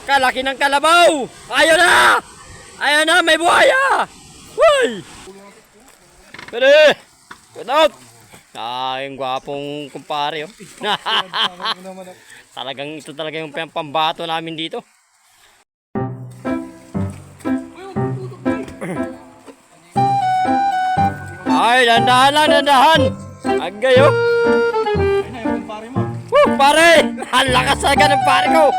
Kalaki ng kalabaw! Ayun na! Ayun na, may buhaya! Uy! Pwede! Good out! Yung gwapong kumpare, oh. Talagang ito talaga yung pambato namin dito. Ay, dandahan lang, dandahan! Agay, oh! Pare! Ang lakas agad ng pare ko!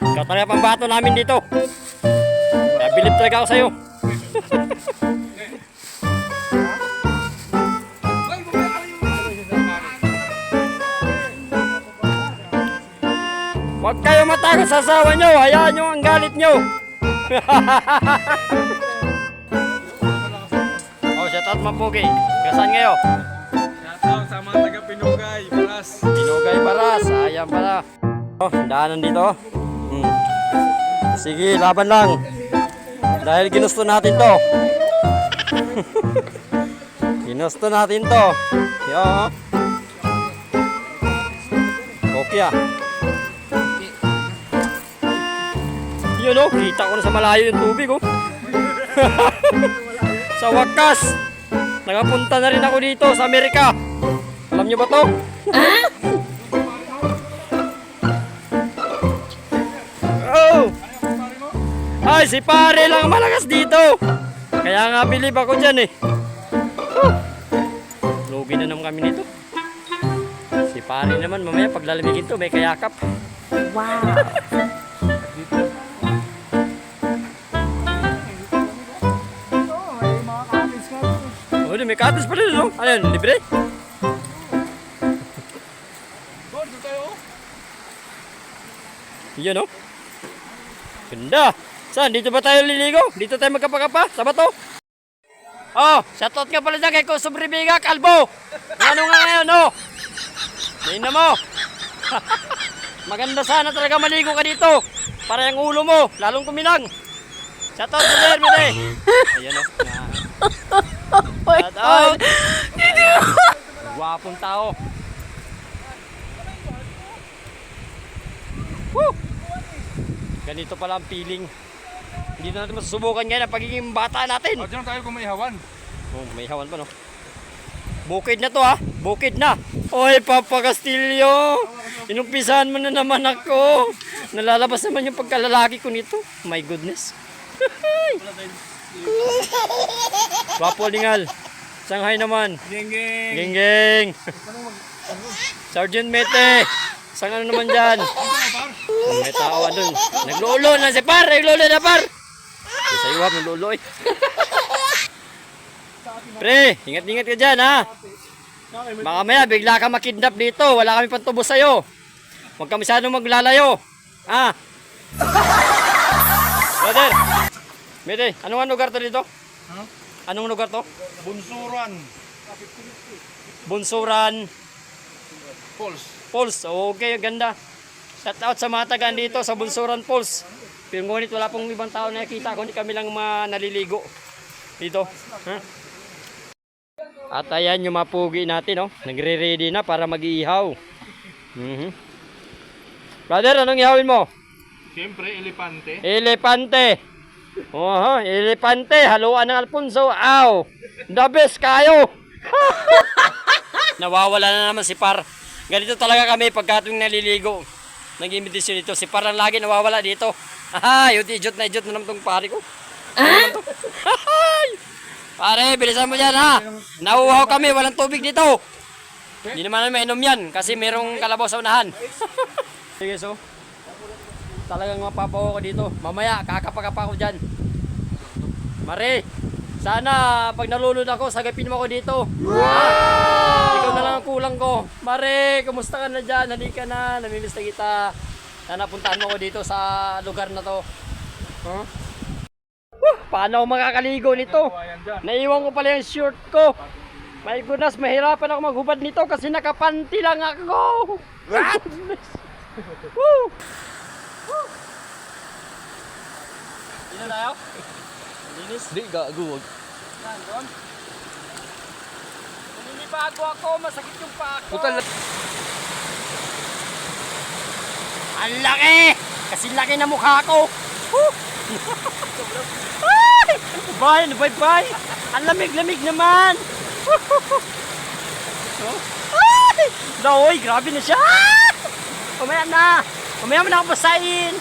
Ikaw talaga pambato namin dito. Nabilib talaga ako sa'yo. Huwag kayong matakot sa asawa nyo. Hayaan nyo ang galit nyo. Oh, shout out Mapugi. Kasan ngayon? Shout out sa mga taga Pinugay, Baras. Pinugay Baras. Ayan pala. Oh, daanan dito. Sige, laban lang. Dahil ginusto natin to. Ginusto natin to. Yo. Okay ah. Yun oh, kita ko na sa malayo yung tubig oh. Sa wakas, nakapunta na rin ako dito sa Amerika. Alam nyo ba to? Oh! Ay, si pare lang malakas dito. Kaya nga bilib ako dyan eh. Lugi na naman kami nito. Si pare naman mamaya paglalamigin to may kayakap. Wow! Oh, may katas pa rin, no? Ano yun, libre? Yun, no? Ganda! Saan? Dito ba tayo liligo? Dito tayo magkapakapa? Sa bato? Oh, shoutout nga pala dyan kay Kusum Ribiga, Kalbo! Ano nga ngayon, no? Tingnan mo! Maganda sana talaga maligo ka dito. Para yung ulo mo, lalong kumilang. Shoutout sa there, mide! Ayan, no? Shout out! Gwapong tao. Woo! Ganito pala ang feeling. Hindi na natin masusubukan ngayon ang pagiging bata natin. O, dyan tayo kung may hawan. Oh, may hawan pa no. Bukid na to ha. Bukid na. Oy, Papa Castillo. Inumpisahan mo na naman ako. Nalalabas naman yung pagkalalaki ko nito. My goodness. Wapo lingal. Shanghai naman. Geng-geng. Geng-geng. Sergeant Mete. Sang ano naman dyan? May tao doon. Naglulo na si par. Naglulo na par. Sa iyo ha, naglulo eh. Pre, ingat-ingat ka dyan ha. Baka maya, bigla ka makidnap dito. Wala kami pantubos sa'yo. Huwag ka masyadong maglalayo. Ha? Brother. Mete, anong lugar to dito? Huh? Anong lugar to? Bunsuran. Bunsuran. Falls. Falls. Okay, ganda. Shout out sa mga tagaan dito sa Bunsuran Falls. Pero ngunit wala pong ibang tao na nakita, kundi kami lang naliligo dito. Ha? At ayan yung mga pugi natin, oh. Nagre-ready na para mag-iihaw. Brother, anong ihawin mo? Siyempre, elepante. Elepante. Oho, elepante. Haluan ng Alfonso. Aw! The best kayo! Nawawala na naman si Par. Ganito talaga kami pagka tuwing naliligo. Nag-imitasyon dito. Si Par ang lagi nawawala dito. Ahay! Idiot na naman tong pare ko. Ano to? Pare, bilisan mo dyan ha. Nauuhaw kami. Walang tubig dito. Hindi naman namin mainom yan. Kasi merong kalabaw sa unahan. Sige, so. Talagang mapapaw ko dito. Mamaya, kakapakapa ko dyan. Mare, sana pag nalulod ako, sagapin mo ako dito. Wow! Ikaw na lang ang kulang ko. Mare, kumusta ka na dyan? Halika na, namimiss na kita. Sana puntaan mo ako dito sa lugar na to. Huh? Paano ako makakaligo nito? Naiwan ko pala yung shirt ko. My goodness, mahirapan ako maghubad nito kasi nakapanti lang ako. What? Woo! Dito tayo? Linis? Di, gago. Yan, doon. Naninibago ako, masakit yung paa ko. Putal. Ang laki! Kasi laki na mukha ko. Woo! Ay! Bye, bye. Ang lamig-lamig naman. Ay! Daoy, grabe na siya. Mamaya na. Mamaya mo na ako basahin.